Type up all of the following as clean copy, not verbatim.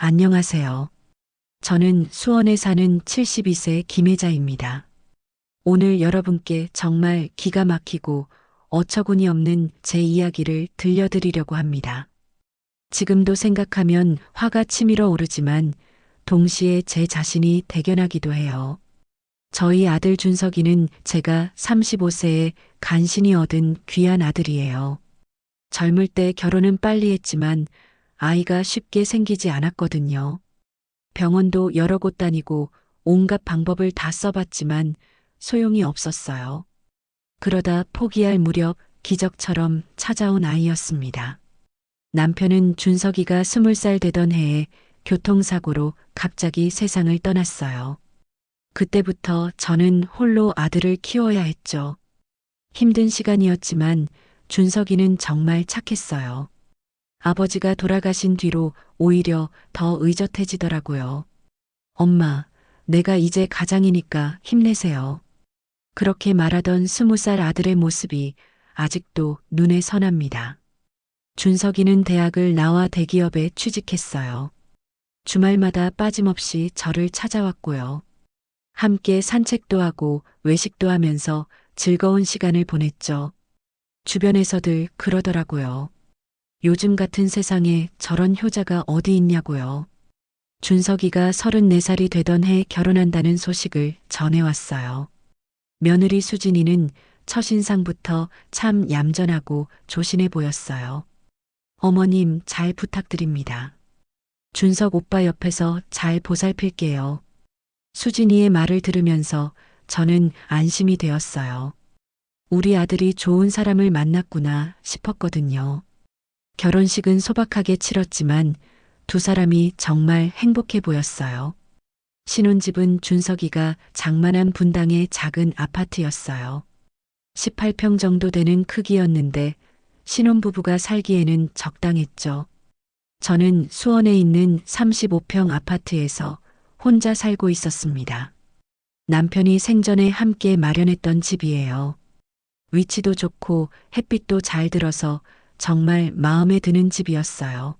안녕하세요. 저는 수원에 사는 72세 김혜자입니다. 오늘 여러분께 정말 기가 막히고 어처구니 없는 제 이야기를 들려드리려고 합니다. 지금도 생각하면 화가 치밀어 오르지만 동시에 제 자신이 대견하기도 해요. 저희 아들 준석이는 제가 35세에 간신히 얻은 귀한 아들이에요. 젊을 때 결혼은 빨리 했지만 아이가 쉽게 생기지 않았거든요. 병원도 여러 곳 다니고 온갖 방법을 다 써봤지만 소용이 없었어요. 그러다 포기할 무렵 기적처럼 찾아온 아이였습니다. 남편은 준석이가 20살 되던 해에 교통사고로 갑자기 세상을 떠났어요. 그때부터 저는 홀로 아들을 키워야 했죠. 힘든 시간이었지만 준석이는 정말 착했어요. 아버지가 돌아가신 뒤로 오히려 더 의젓해지더라고요. 엄마, 내가 이제 가장이니까 힘내세요. 그렇게 말하던 20살 아들의 모습이 아직도 눈에 선합니다. 준석이는 대학을 나와 대기업에 취직했어요. 주말마다 빠짐없이 저를 찾아왔고요. 함께 산책도 하고 외식도 하면서 즐거운 시간을 보냈죠. 주변에서들 그러더라고요. 요즘 같은 세상에 저런 효자가 어디 있냐고요. 준석이가 34살이 되던 해 결혼한다는 소식을 전해왔어요. 며느리 수진이는 첫인상부터 참 얌전하고 조신해 보였어요. 어머님 잘 부탁드립니다. 준석 오빠 옆에서 잘 보살필게요. 수진이의 말을 들으면서 저는 안심이 되었어요. 우리 아들이 좋은 사람을 만났구나 싶었거든요. 결혼식은 소박하게 치렀지만 두 사람이 정말 행복해 보였어요. 신혼집은 준석이가 장만한 분당의 작은 아파트였어요. 18평 정도 되는 크기였는데 신혼부부가 살기에는 적당했죠. 저는 수원에 있는 35평 아파트에서 혼자 살고 있었습니다. 남편이 생전에 함께 마련했던 집이에요. 위치도 좋고 햇빛도 잘 들어서 정말 마음에 드는 집이었어요.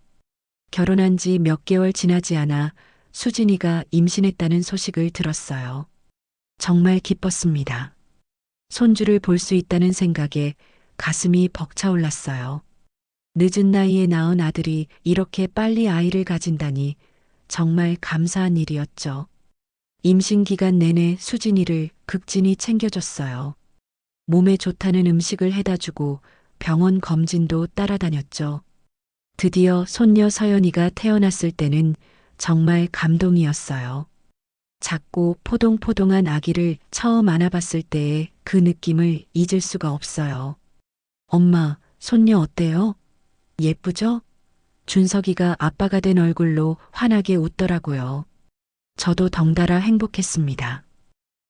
결혼한 지 몇 개월 지나지 않아 수진이가 임신했다는 소식을 들었어요. 정말 기뻤습니다. 손주를 볼 수 있다는 생각에 가슴이 벅차올랐어요. 늦은 나이에 낳은 아들이 이렇게 빨리 아이를 가진다니 정말 감사한 일이었죠. 임신 기간 내내 수진이를 극진히 챙겨줬어요. 몸에 좋다는 음식을 해다 주고 병원 검진도 따라다녔죠. 드디어 손녀 서연이가 태어났을 때는 정말 감동이었어요. 작고 포동포동한 아기를 처음 안아봤을 때의 그 느낌을 잊을 수가 없어요. 엄마, 손녀 어때요? 예쁘죠? 준석이가 아빠가 된 얼굴로 환하게 웃더라고요. 저도 덩달아 행복했습니다.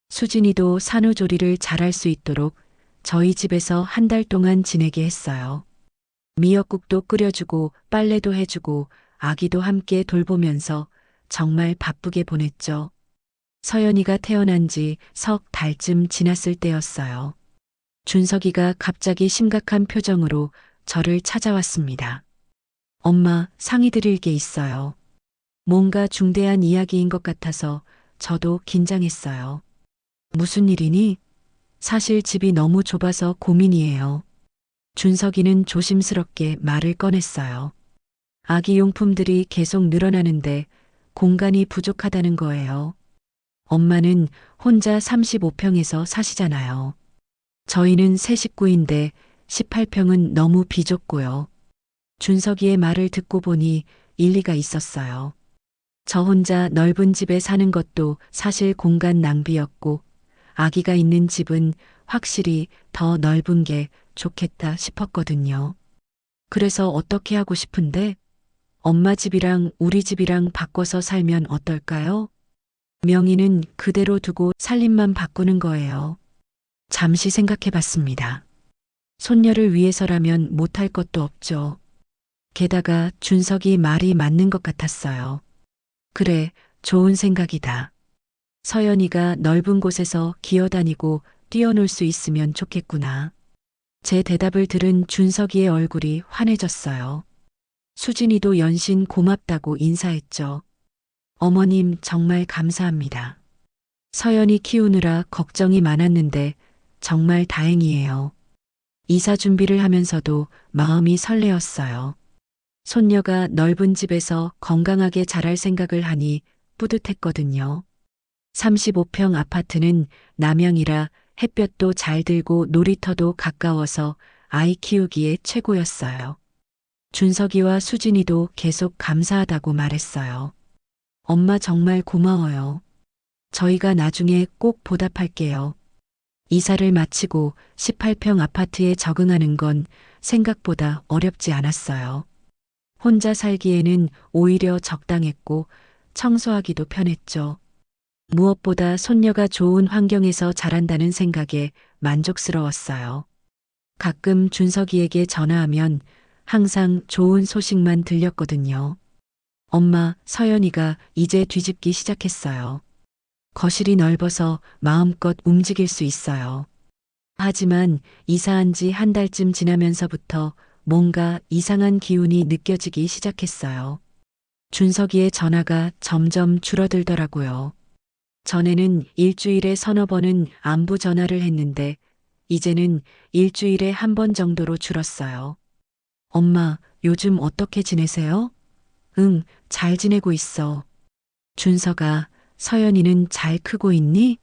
수진이도 산후조리를 잘할 수 있도록 저희 집에서 한 달 동안 지내게 했어요. 미역국도 끓여주고 빨래도 해주고 아기도 함께 돌보면서 정말 바쁘게 보냈죠. 서연이가 태어난 지 석 달쯤 지났을 때였어요. 준석이가 갑자기 심각한 표정으로 저를 찾아왔습니다. 엄마, 상의 드릴 게 있어요. 뭔가 중대한 이야기인 것 같아서 저도 긴장했어요. 무슨 일이니? 사실 집이 너무 좁아서 고민이에요. 준석이는 조심스럽게 말을 꺼냈어요. 아기 용품들이 계속 늘어나는데 공간이 부족하다는 거예요. 엄마는 혼자 35평에서 사시잖아요. 저희는 세 식구인데 18평은 너무 비좁고요. 준석이의 말을 듣고 보니 일리가 있었어요. 저 혼자 넓은 집에 사는 것도 사실 공간 낭비였고 아기가 있는 집은 확실히 더 넓은 게 좋겠다 싶었거든요. 그래서 어떻게 하고 싶은데 엄마 집이랑 우리 집이랑 바꿔서 살면 어떨까요? 명의는 그대로 두고 살림만 바꾸는 거예요. 잠시 생각해 봤습니다. 손녀를 위해서라면 못할 것도 없죠. 게다가 준석이 말이 맞는 것 같았어요. 그래, 좋은 생각이다. 서연이가 넓은 곳에서 기어다니고 뛰어놀 수 있으면 좋겠구나. 제 대답을 들은 준석이의 얼굴이 환해졌어요. 수진이도 연신 고맙다고 인사했죠. 어머님 정말 감사합니다. 서연이 키우느라 걱정이 많았는데 정말 다행이에요. 이사 준비를 하면서도 마음이 설레었어요. 손녀가 넓은 집에서 건강하게 자랄 생각을 하니 뿌듯했거든요. 35평 아파트는 남양이라 햇볕도 잘 들고 놀이터도 가까워서 아이 키우기에 최고였어요. 준석이와 수진이도 계속 감사하다고 말했어요. 엄마 정말 고마워요. 저희가 나중에 꼭 보답할게요. 이사를 마치고 18평 아파트에 적응하는 건 생각보다 어렵지 않았어요. 혼자 살기에는 오히려 적당했고 청소하기도 편했죠. 무엇보다 손녀가 좋은 환경에서 자란다는 생각에 만족스러웠어요. 가끔 준석이에게 전화하면 항상 좋은 소식만 들렸거든요. 엄마, 서연이가 이제 뒤집기 시작했어요. 거실이 넓어서 마음껏 움직일 수 있어요. 하지만 이사한 지 한 달쯤 지나면서부터 뭔가 이상한 기운이 느껴지기 시작했어요. 준석이의 전화가 점점 줄어들더라고요. 전에는 일주일에 서너 번은 안부 전화를 했는데 이제는 일주일에 한 번 정도로 줄었어요. 엄마, 요즘 어떻게 지내세요? 응, 잘 지내고 있어. 준석아, 서연이는 잘 크고 있니?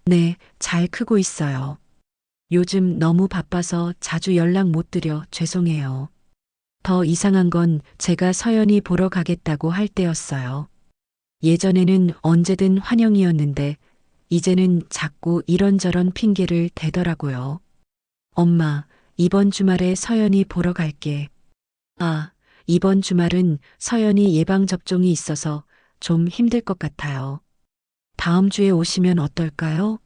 네, 잘 크고 있어요. 요즘 너무 바빠서 자주 연락 못 드려 죄송해요. 더 이상한 건 제가 서연이 보러 가겠다고 할 때였어요. 예전에는 언제든 환영이었는데 이제는 자꾸 이런저런 핑계를 대더라고요. 엄마, 이번 주말에 서연이 보러 갈게. 아, 이번 주말은 서연이 예방접종이 있어서 좀 힘들 것 같아요. 다음 주에 오시면 어떨까요?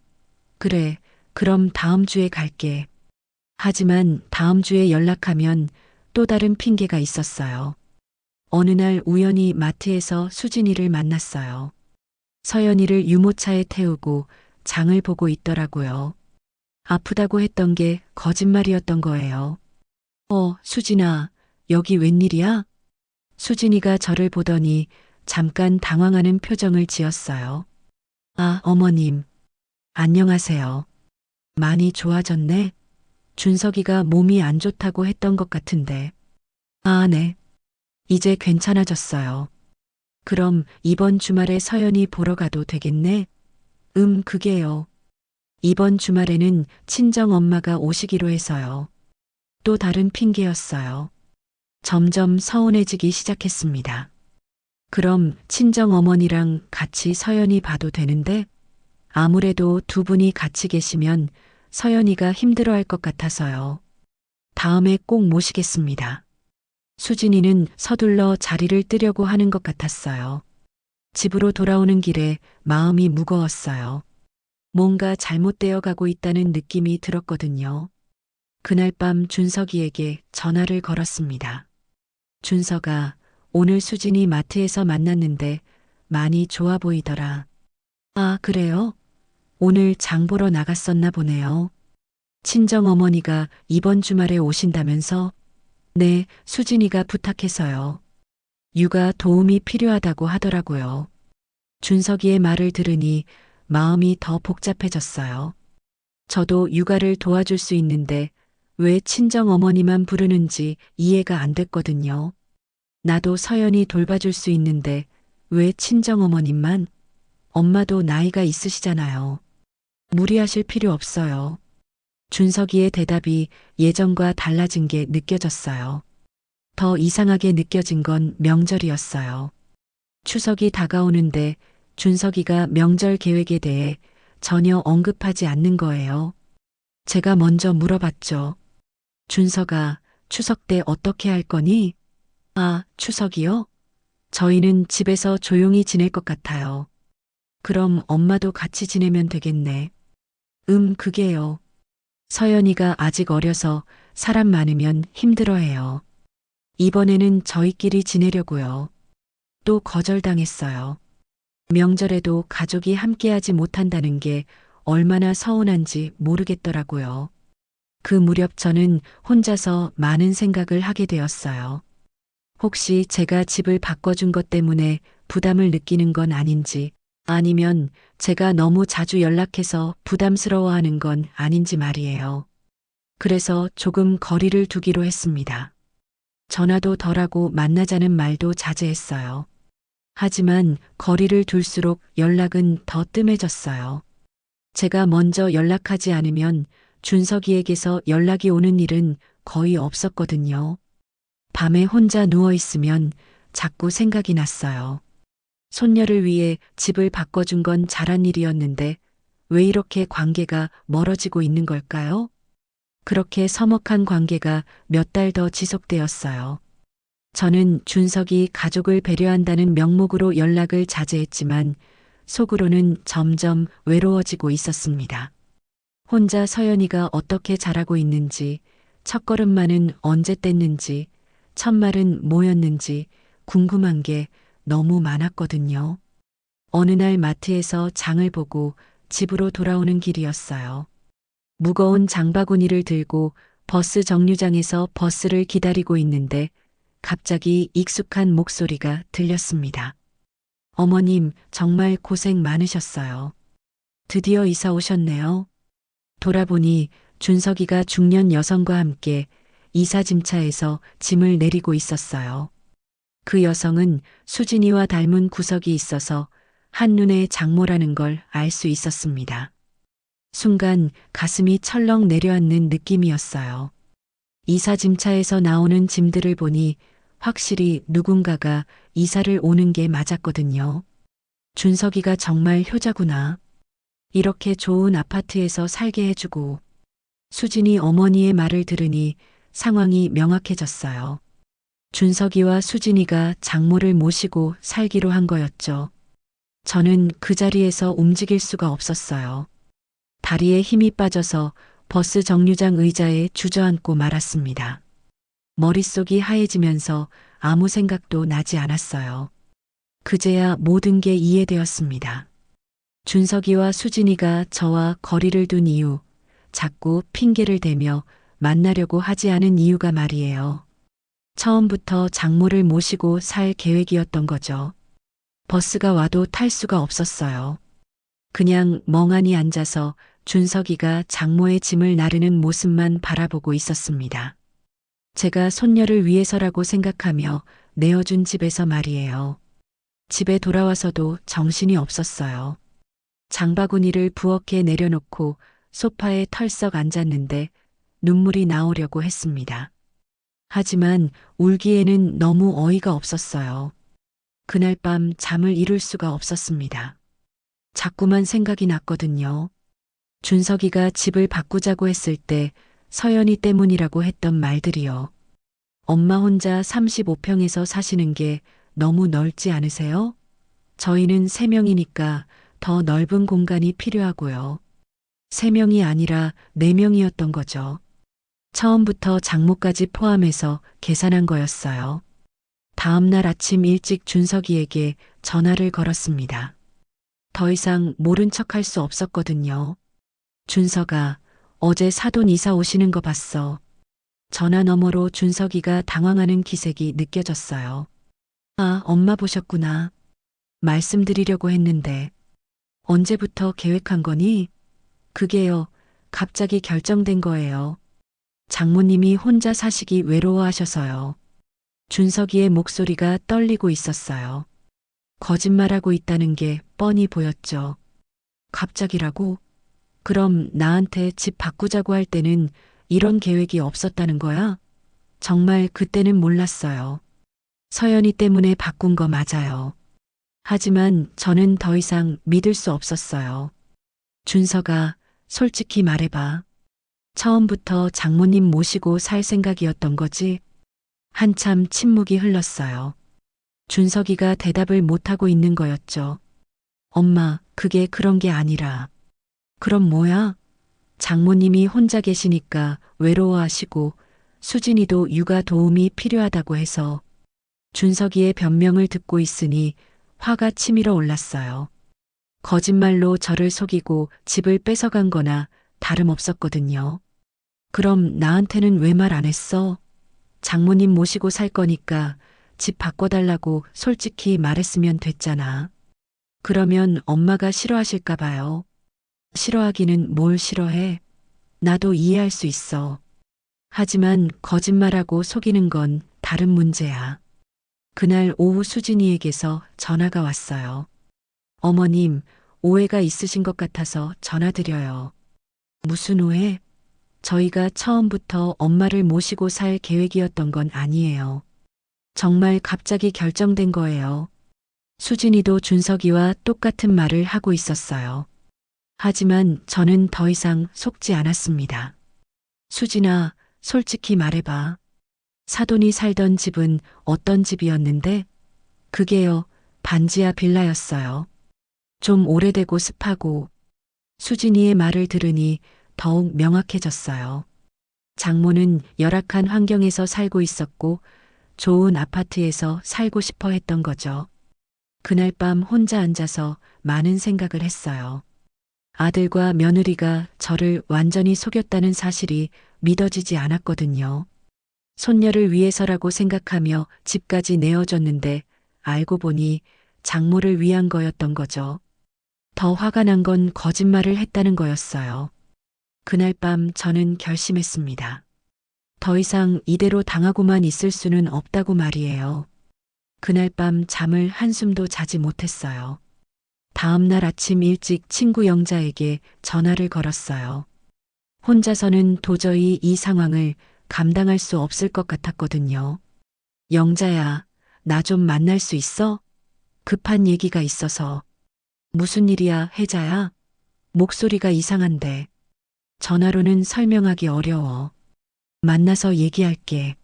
그래, 그럼 다음 주에 갈게. 하지만 다음 주에 연락하면 또 다른 핑계가 있었어요. 어느 날 우연히 마트에서 수진이를 만났어요. 서연이를 유모차에 태우고 장을 보고 있더라고요. 아프다고 했던 게 거짓말이었던 거예요. 수진아, 여기 웬일이야? 수진이가 저를 보더니 잠깐 당황하는 표정을 지었어요. 아, 어머님. 안녕하세요. 많이 좋아졌네? 준석이가 몸이 안 좋다고 했던 것 같은데. 아, 네. 이제 괜찮아졌어요. 그럼 이번 주말에 서연이 보러 가도 되겠네? 그게요. 이번 주말에는 친정 엄마가 오시기로 해서요. 또 다른 핑계였어요. 점점 서운해지기 시작했습니다. 그럼 친정 어머니랑 같이 서연이 봐도 되는데? 아무래도 두 분이 같이 계시면 서연이가 힘들어할 것 같아서요. 다음에 꼭 모시겠습니다. 수진이는 서둘러 자리를 뜨려고 하는 것 같았어요. 집으로 돌아오는 길에 마음이 무거웠어요. 뭔가 잘못되어 가고 있다는 느낌이 들었거든요. 그날 밤 준석이에게 전화를 걸었습니다. 준석아, 오늘 수진이 마트에서 만났는데 많이 좋아 보이더라. 아, 그래요? 오늘 장 보러 나갔었나 보네요. 친정 어머니가 이번 주말에 오신다면서? 네, 수진이가 부탁해서요. 육아 도움이 필요하다고 하더라고요. 준석이의 말을 들으니 마음이 더 복잡해졌어요. 저도 육아를 도와줄 수 있는데 왜 친정 어머니만 부르는지 이해가 안 됐거든요. 나도 서연이 돌봐줄 수 있는데 왜 친정 어머님만? 엄마도 나이가 있으시잖아요. 무리하실 필요 없어요. 준석이의 대답이 예전과 달라진 게 느껴졌어요. 더 이상하게 느껴진 건 명절이었어요. 추석이 다가오는데 준석이가 명절 계획에 대해 전혀 언급하지 않는 거예요. 제가 먼저 물어봤죠. 준석아, 추석 때 어떻게 할 거니? 아, 추석이요? 저희는 집에서 조용히 지낼 것 같아요. 그럼 엄마도 같이 지내면 되겠네. 그게요. 서연이가 아직 어려서 사람 많으면 힘들어해요. 이번에는 저희끼리 지내려고요. 또 거절당했어요. 명절에도 가족이 함께하지 못한다는 게 얼마나 서운한지 모르겠더라고요. 그 무렵 저는 혼자서 많은 생각을 하게 되었어요. 혹시 제가 집을 바꿔준 것 때문에 부담을 느끼는 건 아닌지, 아니면 제가 너무 자주 연락해서 부담스러워하는 건 아닌지 말이에요. 그래서 조금 거리를 두기로 했습니다. 전화도 덜하고 만나자는 말도 자제했어요. 하지만 거리를 둘수록 연락은 더 뜸해졌어요. 제가 먼저 연락하지 않으면 준석이에게서 연락이 오는 일은 거의 없었거든요. 밤에 혼자 누워 있으면 자꾸 생각이 났어요. 손녀를 위해 집을 바꿔준 건 잘한 일이었는데 왜 이렇게 관계가 멀어지고 있는 걸까요? 그렇게 서먹한 관계가 몇 달 더 지속되었어요. 저는 준석이 가족을 배려한다는 명목으로 연락을 자제했지만 속으로는 점점 외로워지고 있었습니다. 혼자 서연이가 어떻게 자라고 있는지, 첫걸음만은 언제 뗐는지, 첫말은 뭐였는지 궁금한 게 너무 많았거든요. 어느 날 마트에서 장을 보고 집으로 돌아오는 길이었어요. 무거운 장바구니를 들고 버스 정류장에서 버스를 기다리고 있는데 갑자기 익숙한 목소리가 들렸습니다. 어머님, 정말 고생 많으셨어요. 드디어 이사 오셨네요. 돌아보니 준석이가 중년 여성과 함께 이사짐차에서 짐을 내리고 있었어요. 그 여성은 수진이와 닮은 구석이 있어서 한눈에 장모라는 걸 알 수 있었습니다. 순간 가슴이 철렁 내려앉는 느낌이었어요. 이사짐차에서 나오는 짐들을 보니 확실히 누군가가 이사를 오는 게 맞았거든요. 준석이가 정말 효자구나. 이렇게 좋은 아파트에서 살게 해주고. 수진이 어머니의 말을 들으니 상황이 명확해졌어요. 준석이와 수진이가 장모를 모시고 살기로 한 거였죠. 저는 그 자리에서 움직일 수가 없었어요. 다리에 힘이 빠져서 버스 정류장 의자에 주저앉고 말았습니다. 머릿속이 하얘지면서 아무 생각도 나지 않았어요. 그제야 모든 게 이해되었습니다. 준석이와 수진이가 저와 거리를 둔 이유, 자꾸 핑계를 대며 만나려고 하지 않은 이유가 말이에요. 처음부터 장모를 모시고 살 계획이었던 거죠. 버스가 와도 탈 수가 없었어요. 그냥 멍하니 앉아서 준석이가 장모의 짐을 나르는 모습만 바라보고 있었습니다. 제가 손녀를 위해서라고 생각하며 내어준 집에서 말이에요. 집에 돌아와서도 정신이 없었어요. 장바구니를 부엌에 내려놓고 소파에 털썩 앉았는데 눈물이 나오려고 했습니다. 하지만 울기에는 너무 어이가 없었어요. 그날 밤 잠을 이룰 수가 없었습니다. 자꾸만 생각이 났거든요. 준석이가 집을 바꾸자고 했을 때 서연이 때문이라고 했던 말들이요. 엄마 혼자 35평에서 사시는 게 너무 넓지 않으세요? 저희는 3명이니까 더 넓은 공간이 필요하고요. 3명이 아니라 4명이었던 거죠. 처음부터 장모까지 포함해서 계산한 거였어요. 다음 날 아침 일찍 준석이에게 전화를 걸었습니다. 더 이상 모른 척 할 수 없었거든요. 준석아, 어제 사돈 이사 오시는 거 봤어. 전화 너머로 준석이가 당황하는 기색이 느껴졌어요. 아, 엄마 보셨구나. 말씀드리려고 했는데. 언제부터 계획한 거니? 그게요, 갑자기 결정된 거예요. 장모님이 혼자 사시기 외로워하셔서요. 준석이의 목소리가 떨리고 있었어요. 거짓말하고 있다는 게 뻔히 보였죠. 갑자기라고? 그럼 나한테 집 바꾸자고 할 때는 이런 계획이 없었다는 거야? 정말 그때는 몰랐어요. 서연이 때문에 바꾼 거 맞아요. 하지만 저는 더 이상 믿을 수 없었어요. 준석아, 솔직히 말해봐. 처음부터 장모님 모시고 살 생각이었던 거지? 한참 침묵이 흘렀어요. 준석이가 대답을 못하고 있는 거였죠. 엄마, 그게 그런 게 아니라. 그럼 뭐야? 장모님이 혼자 계시니까 외로워하시고 수진이도 육아 도움이 필요하다고 해서. 준석이의 변명을 듣고 있으니 화가 치밀어 올랐어요. 거짓말로 저를 속이고 집을 뺏어간 거나 다름없었거든요. 그럼 나한테는 왜 말 안 했어? 장모님 모시고 살 거니까 집 바꿔달라고 솔직히 말했으면 됐잖아. 그러면 엄마가 싫어하실까 봐요. 싫어하기는 뭘 싫어해? 나도 이해할 수 있어. 하지만 거짓말하고 속이는 건 다른 문제야. 그날 오후 수진이에게서 전화가 왔어요. 어머님, 오해가 있으신 것 같아서 전화드려요. 무슨 오해? 저희가 처음부터 엄마를 모시고 살 계획이었던 건 아니에요. 정말 갑자기 결정된 거예요. 수진이도 준석이와 똑같은 말을 하고 있었어요. 하지만 저는 더 이상 속지 않았습니다. 수진아, 솔직히 말해봐. 사돈이 살던 집은 어떤 집이었는데? 그게요, 반지하 빌라였어요. 좀 오래되고 습하고. 수진이의 말을 들으니 더욱 명확해졌어요. 장모는 열악한 환경에서 살고 있었고 좋은 아파트에서 살고 싶어 했던 거죠. 그날 밤 혼자 앉아서 많은 생각을 했어요. 아들과 며느리가 저를 완전히 속였다는 사실이 믿어지지 않았거든요. 손녀를 위해서라고 생각하며 집까지 내어줬는데 알고 보니 장모를 위한 거였던 거죠. 더 화가 난 건 거짓말을 했다는 거였어요. 그날 밤 저는 결심했습니다. 더 이상 이대로 당하고만 있을 수는 없다고 말이에요. 그날 밤 잠을 한숨도 자지 못했어요. 다음 날 아침 일찍 친구 영자에게 전화를 걸었어요. 혼자서는 도저히 이 상황을 감당할 수 없을 것 같았거든요. 영자야, 나 좀 만날 수 있어? 급한 얘기가 있어서. 무슨 일이야, 혜자야? 목소리가 이상한데. 전화로는 설명하기 어려워. 만나서 얘기할게.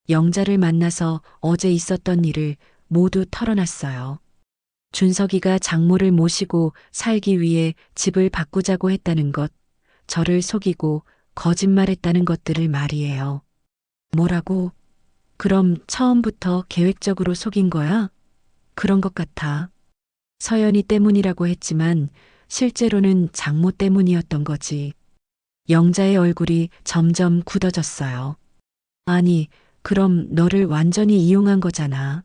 영자를 만나서 어제 있었던 일을 모두 털어놨어요. 준석이가 장모를 모시고 살기 위해 집을 바꾸자고 했다는 것, 저를 속이고 거짓말했다는 것들을 말이에요. 뭐라고? 그럼 처음부터 계획적으로 속인 거야? 그런 것 같아. 서연이 때문이라고 했지만 실제로는 장모 때문이었던 거지. 영자의 얼굴이 점점 굳어졌어요. 아니, 그럼 너를 완전히 이용한 거잖아.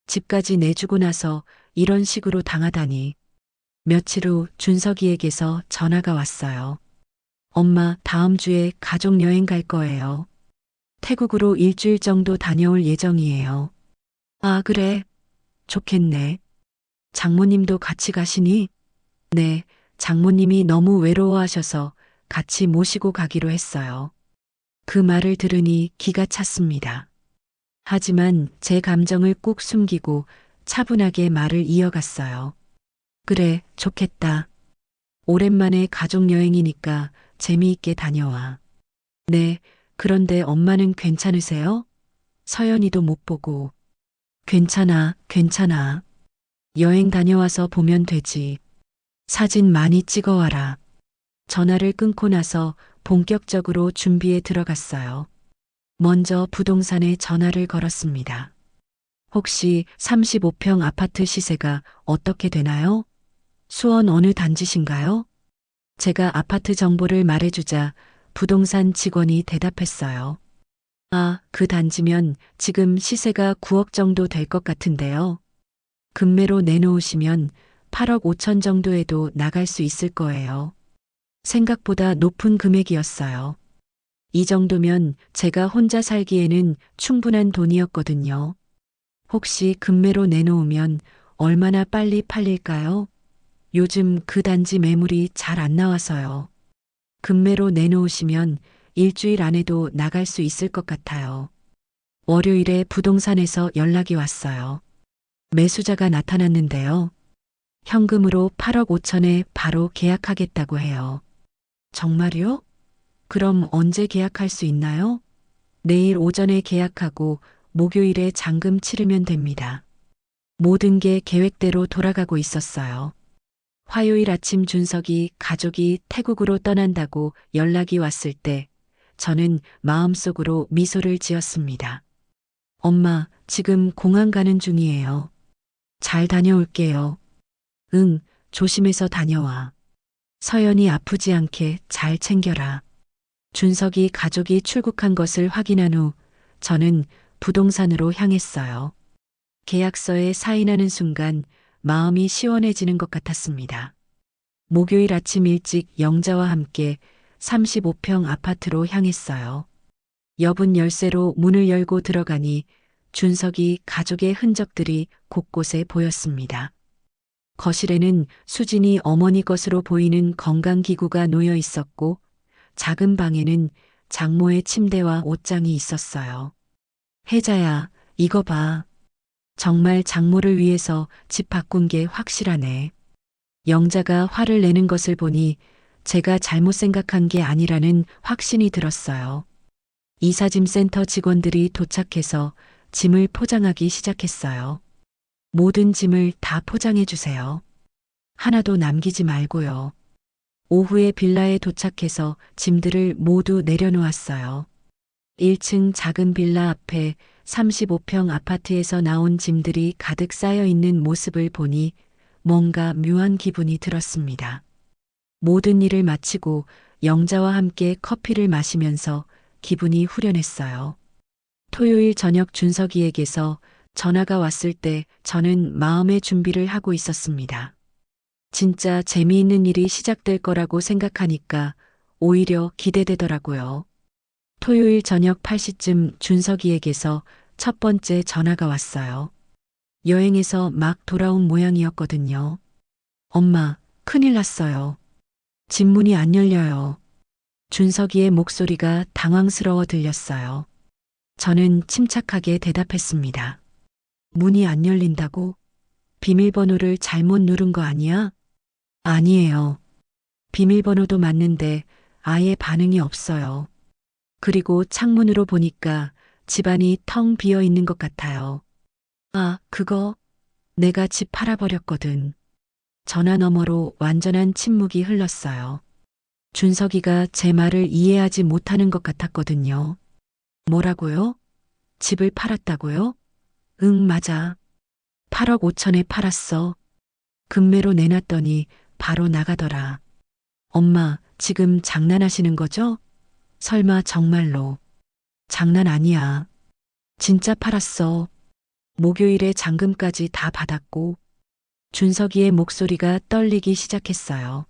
집까지 내주고 나서 이런 식으로 당하다니. 며칠 후 준석이에게서 전화가 왔어요. 엄마, 다음 주에 가족 여행 갈 거예요. 태국으로 일주일 정도 다녀올 예정이에요. 아, 그래. 좋겠네. 장모님도 같이 가시니? 네, 장모님이 너무 외로워하셔서 같이 모시고 가기로 했어요. 그 말을 들으니 기가 찼습니다. 하지만 제 감정을 꾹 숨기고 차분하게 말을 이어갔어요. 그래, 좋겠다. 오랜만에 가족 여행이니까 재미있게 다녀와. 네, 그런데 엄마는 괜찮으세요? 서연이도 못 보고. 괜찮아, 괜찮아. 여행 다녀와서 보면 되지. 사진 많이 찍어와라. 전화를 끊고 나서 본격적으로 준비에 들어갔어요. 먼저 부동산에 전화를 걸었습니다. 혹시 35평 아파트 시세가 어떻게 되나요? 수원 어느 단지신가요? 제가 아파트 정보를 말해주자 부동산 직원이 대답했어요. 아, 그 단지면 지금 시세가 9억 정도 될 것 같은데요. 금매로 내놓으시면 8억 5천 정도에도 나갈 수 있을 거예요. 생각보다 높은 금액이었어요. 이 정도면 제가 혼자 살기에는 충분한 돈이었거든요. 혹시 금매로 내놓으면 얼마나 빨리 팔릴까요? 요즘 그 단지 매물이 잘 안 나와서요. 금매로 내놓으시면 일주일 안에도 나갈 수 있을 것 같아요. 월요일에 부동산에서 연락이 왔어요. 매수자가 나타났는데요. 현금으로 8억 5천에 바로 계약하겠다고 해요. 정말요? 그럼 언제 계약할 수 있나요? 내일 오전에 계약하고 목요일에 잔금 치르면 됩니다. 모든 게 계획대로 돌아가고 있었어요. 화요일 아침 준석이 가족이 태국으로 떠난다고 연락이 왔을 때 저는 마음속으로 미소를 지었습니다. 엄마, 지금 공항 가는 중이에요. 잘 다녀올게요. 응, 조심해서 다녀와. 서연이 아프지 않게 잘 챙겨라. 준석이 가족이 출국한 것을 확인한 후 저는 부동산으로 향했어요. 계약서에 사인하는 순간 마음이 시원해지는 것 같았습니다. 목요일 아침 일찍 영자와 함께 35평 아파트로 향했어요. 여분 열쇠로 문을 열고 들어가니 준석이 가족의 흔적들이 곳곳에 보였습니다. 거실에는 수진이 어머니 것으로 보이는 건강기구가 놓여 있었고 작은 방에는 장모의 침대와 옷장이 있었어요. 혜자야, 이거 봐. 정말 장모를 위해서 집 바꾼 게 확실하네. 영자가 화를 내는 것을 보니 제가 잘못 생각한 게 아니라는 확신이 들었어요. 이사짐센터 직원들이 도착해서 짐을 포장하기 시작했어요. 모든 짐을 다 포장해 주세요. 하나도 남기지 말고요. 오후에 빌라에 도착해서 짐들을 모두 내려놓았어요. 1층 작은 빌라 앞에 35평 아파트에서 나온 짐들이 가득 쌓여 있는 모습을 보니 뭔가 묘한 기분이 들었습니다. 모든 일을 마치고 영자와 함께 커피를 마시면서 기분이 후련했어요. 토요일 저녁 준석이에게서 전화가 왔을 때 저는 마음의 준비를 하고 있었습니다. 진짜 재미있는 일이 시작될 거라고 생각하니까 오히려 기대되더라고요. 토요일 저녁 8시쯤 준석이에게서 첫 번째 전화가 왔어요. 여행에서 막 돌아온 모양이었거든요. 엄마, 큰일 났어요. 집 문이 안 열려요. 준석이의 목소리가 당황스러워 들렸어요. 저는 침착하게 대답했습니다. 문이 안 열린다고? 비밀번호를 잘못 누른 거 아니야? 아니에요. 비밀번호도 맞는데 아예 반응이 없어요. 그리고 창문으로 보니까 집안이 텅 비어 있는 것 같아요. 아, 그거 내가 집 팔아버렸거든. 전화 너머로 완전한 침묵이 흘렀어요. 준석이가 제 말을 이해하지 못하는 것 같았거든요. 뭐라고요? 집을 팔았다고요? 응, 맞아. 8억 5천에 팔았어. 금매로 내놨더니 바로 나가더라. 엄마, 지금 장난하시는 거죠? 설마 정말로. 장난 아니야. 진짜 팔았어. 목요일에 잔금까지 다 받았고. 준석이의 목소리가 떨리기 시작했어요.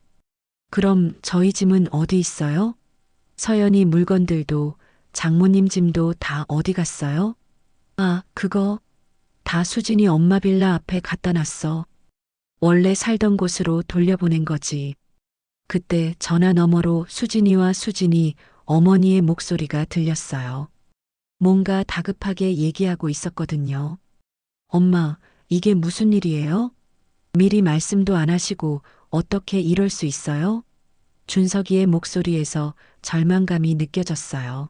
그럼 저희 짐은 어디 있어요? 서연이 물건들도 장모님 짐도 다 어디 갔어요? 아, 그거 다 수진이 엄마 빌라 앞에 갖다 놨어. 원래 살던 곳으로 돌려보낸 거지. 그때 전화 너머로 수진이 어머니의 목소리가 들렸어요. 뭔가 다급하게 얘기하고 있었거든요. 엄마, 이게 무슨 일이에요? 미리 말씀도 안 하시고 어떻게 이럴 수 있어요? 준석이의 목소리에서 절망감이 느껴졌어요.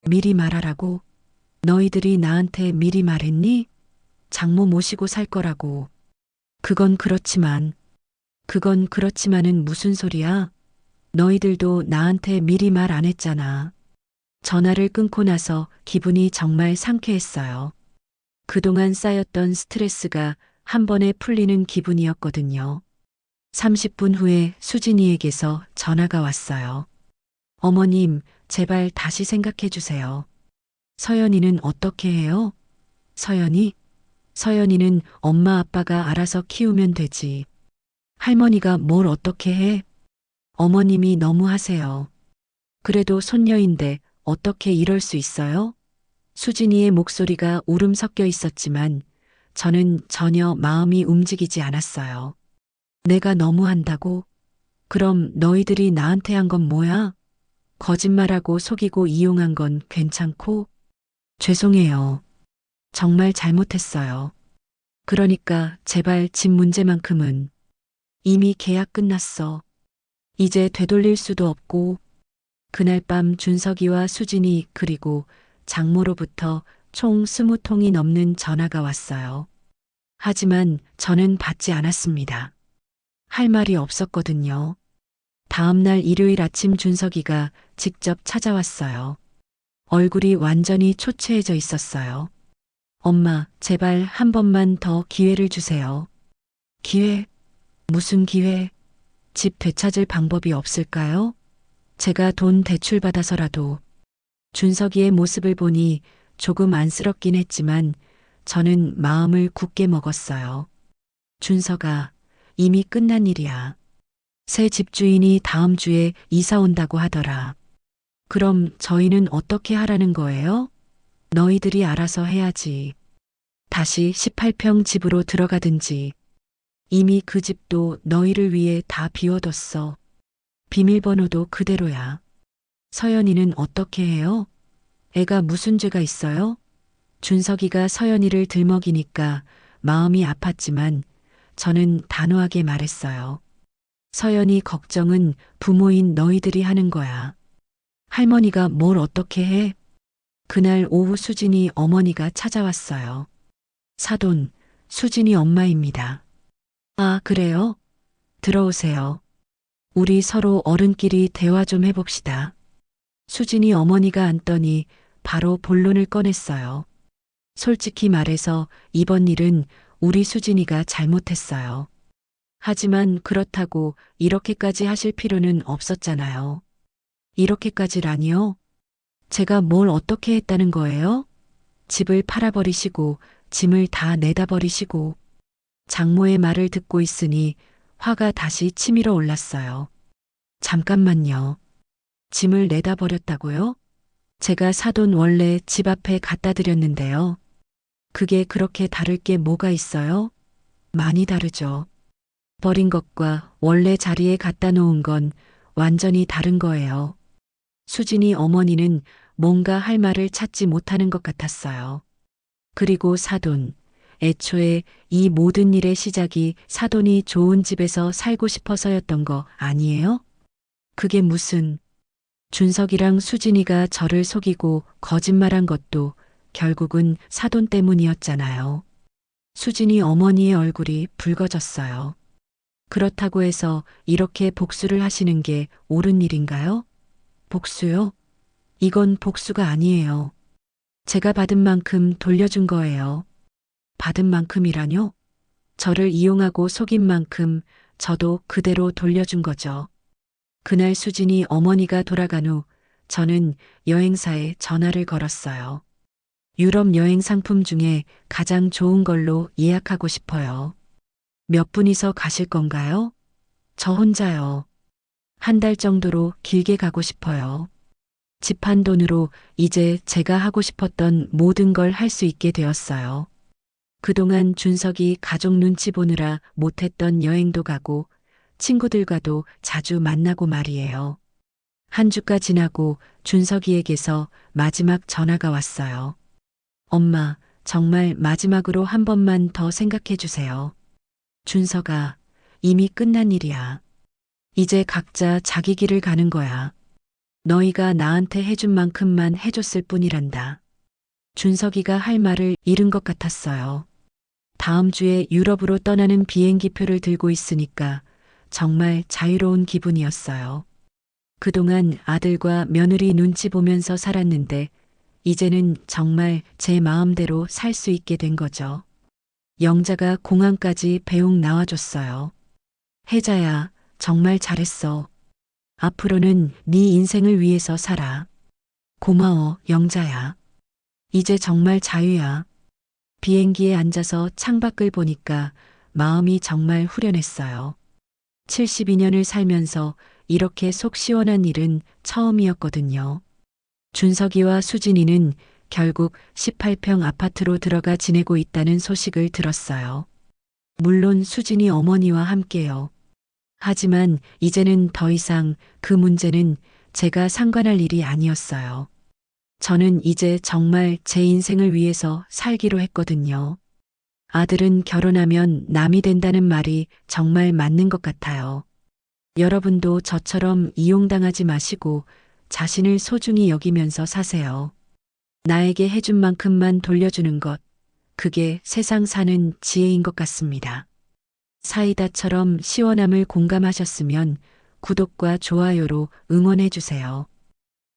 미리 말하라고? 너희들이 나한테 미리 말했니? 장모 모시고 살 거라고. 그건 그렇지만은 무슨 소리야? 너희들도 나한테 미리 말 안 했잖아. 전화를 끊고 나서 기분이 정말 상쾌했어요. 그동안 쌓였던 스트레스가 한 번에 풀리는 기분이었거든요. 30분 후에 수진이에게서 전화가 왔어요. 어머님, 제발 다시 생각해 주세요. 서연이는 어떻게 해요? 서연이? 서연이는 엄마 아빠가 알아서 키우면 되지. 할머니가 뭘 어떻게 해? 어머님이 너무 하세요. 그래도 손녀인데 어떻게 이럴 수 있어요? 수진이의 목소리가 울음 섞여 있었지만 저는 전혀 마음이 움직이지 않았어요. 내가 너무 한다고? 그럼 너희들이 나한테 한 건 뭐야? 거짓말하고 속이고 이용한 건 괜찮고? 죄송해요. 정말 잘못했어요. 그러니까 제발 집 문제만큼은 이미 계약 끝났어. 이제 되돌릴 수도 없고. 그날 밤 준석이와 수진이 그리고 장모로부터 총 20통이 넘는 전화가 왔어요. 하지만 저는 받지 않았습니다. 할 말이 없었거든요. 다음날 일요일 아침 준석이가 직접 찾아왔어요. 얼굴이 완전히 초췌해져 있었어요. 엄마, 제발 한 번만 더 기회를 주세요. 기회? 무슨 기회? 집 되찾을 방법이 없을까요? 제가 돈 대출 받아서라도. 준석이의 모습을 보니 조금 안쓰럽긴 했지만 저는 마음을 굳게 먹었어요. 준서가, 이미 끝난 일이야. 새 집주인이 다음 주에 이사 온다고 하더라. 그럼 저희는 어떻게 하라는 거예요? 너희들이 알아서 해야지. 다시 18평 집으로 들어가든지. 이미 그 집도 너희를 위해 다 비워뒀어. 비밀번호도 그대로야. 서연이는 어떻게 해요? 애가 무슨 죄가 있어요? 준석이가 서연이를 들먹이니까 마음이 아팠지만 저는 단호하게 말했어요. 서연이 걱정은 부모인 너희들이 하는 거야. 할머니가 뭘 어떻게 해? 그날 오후 수진이 어머니가 찾아왔어요. 사돈, 수진이 엄마입니다. 아, 그래요? 들어오세요. 우리 서로 어른끼리 대화 좀 해봅시다. 수진이 어머니가 앉더니 바로 본론을 꺼냈어요. 솔직히 말해서 이번 일은 우리 수진이가 잘못했어요. 하지만 그렇다고 이렇게까지 하실 필요는 없었잖아요. 이렇게까지라니요? 제가 뭘 어떻게 했다는 거예요? 집을 팔아버리시고 짐을 다 내다 버리시고 장모의 말을 듣고 있으니 화가 다시 치밀어 올랐어요. 잠깐만요. 짐을 내다 버렸다고요? 제가 사돈 원래 집 앞에 갖다 드렸는데요. 그게 그렇게 다를 게 뭐가 있어요? 많이 다르죠. 버린 것과 원래 자리에 갖다 놓은 건 완전히 다른 거예요. 수진이 어머니는 뭔가 할 말을 찾지 못하는 것 같았어요. 그리고 사돈, 애초에 이 모든 일의 시작이 사돈이 좋은 집에서 살고 싶어서였던 거 아니에요? 그게 무슨, 준석이랑 수진이가 저를 속이고 거짓말한 것도 결국은 사돈 때문이었잖아요. 수진이 어머니의 얼굴이 붉어졌어요. 그렇다고 해서 이렇게 복수를 하시는 게 옳은 일인가요? 복수요? 이건 복수가 아니에요. 제가 받은 만큼 돌려준 거예요. 받은 만큼이라뇨? 저를 이용하고 속인 만큼 저도 그대로 돌려준 거죠. 그날 수진이 어머니가 돌아간 후 저는 여행사에 전화를 걸었어요. 유럽 여행 상품 중에 가장 좋은 걸로 예약하고 싶어요. 몇 분이서 가실 건가요? 저 혼자요. 한 달 정도로 길게 가고 싶어요. 집 한 돈으로 이제 제가 하고 싶었던 모든 걸 할 수 있게 되었어요. 그동안 준석이 가족 눈치 보느라 못했던 여행도 가고 친구들과도 자주 만나고 말이에요. 한 주가 지나고 준석이에게서 마지막 전화가 왔어요. 엄마, 정말 마지막으로 한 번만 더 생각해 주세요. 준석아, 이미 끝난 일이야. 이제 각자 자기 길을 가는 거야. 너희가 나한테 해준 만큼만 해줬을 뿐이란다. 준석이가 할 말을 잃은 것 같았어요. 다음 주에 유럽으로 떠나는 비행기표를 들고 있으니까 정말 자유로운 기분이었어요. 그동안 아들과 며느리 눈치 보면서 살았는데 이제는 정말 제 마음대로 살 수 있게 된 거죠. 영자가 공항까지 배웅 나와줬어요. 혜자야, 정말 잘했어. 앞으로는 네 인생을 위해서 살아. 고마워, 영자야. 이제 정말 자유야. 비행기에 앉아서 창밖을 보니까 마음이 정말 후련했어요. 72년을 살면서 이렇게 속 시원한 일은 처음이었거든요. 준석이와 수진이는 결국 18평 아파트로 들어가 지내고 있다는 소식을 들었어요. 물론 수진이 어머니와 함께요. 하지만 이제는 더 이상 그 문제는 제가 상관할 일이 아니었어요. 저는 이제 정말 제 인생을 위해서 살기로 했거든요. 아들은 결혼하면 남이 된다는 말이 정말 맞는 것 같아요. 여러분도 저처럼 이용당하지 마시고 자신을 소중히 여기면서 사세요. 나에게 해준 만큼만 돌려주는 것, 그게 세상 사는 지혜인 것 같습니다. 사이다처럼 시원함을 공감하셨으면 구독과 좋아요로 응원해 주세요.